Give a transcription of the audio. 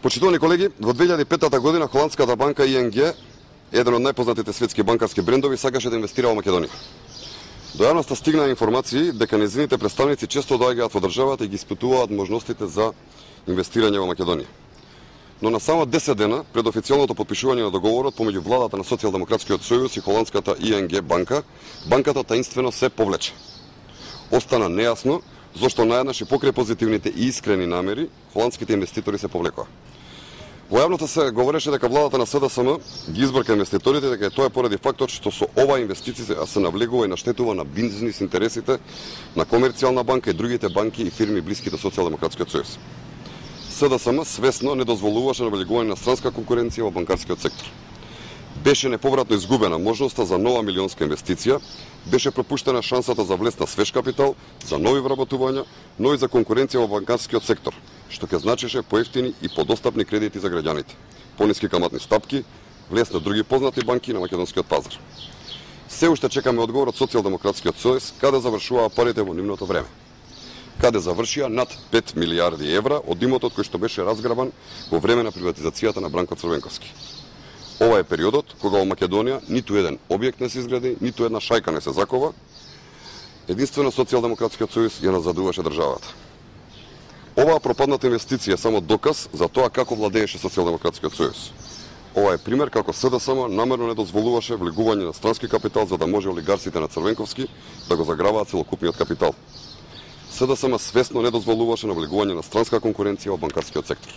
Почитувани колеги, во 2005 година холандската банка ING, еден од најпознатите светски банкарски брендови, сакаше да инвестира во Македонија. До јавноста стигнаа информации дека нејзините представници често доаѓаат во државата и ги испитуваат можностите за инвестирање во Македонија. Но на само 10 дена пред официјалното потпишување на договорот помеѓу владата на Социјалдемократскиот сојуз и холандската ING банка, банката таинствено се повлече. Остана нејасно зошто наеднаш и покрај позитивните и искрени намери, холандските инвеститори се повлекоа. Во јавноста се говореше дека владата на СДСМ ги избрка инвеститорите, дека тоа е поради фактот што со оваа инвестиција се навлегува и наштетува на бизнис интересите на Комерцијална банка и другите банки и фирми блиски до Социјалдемократскиот сојуз. СДСМ свесно не дозволуваше навлегување на странска конкуренција во банкарскиот сектор. Беше неповратно изгубена можноста за нова милионска инвестиција, беше пропуштена шансата за влез на свеж капитал, за нови вработувања, но и за конкуренција во банкарскиот сектор, што ќе значеше поевтини и подостапни кредити за граѓаните, пониски каматни стапки, влез на други познати банки на македонскиот пазар. Се уште чекаме одговор од Социјалдемократскиот сојуз каде завршуваа парите во нивното време. Каде завршија над 5 милијарди евра од имотот кој што беше разграбан во време на приватизацијата на Бранко Црвенковски. Ова е периодот кога во Македонија ниту еден објект не се изгради, ниту една шајка не се закова. Единствено Социјалдемократскиот сојуз ја назадуваше државата. Оваа пропадната инвестиција е само доказ за тоа како владееше Социјалдемократскиот сојуз. Ова е пример како СДСМ намерно не дозволуваше влегување на странски капитал за да може олигарсите на Црвенковски да го заграбаат целокупниот капитал. СДСМ свесно не дозволуваше навлегување на странска конкуренција во банкарскиот сектор.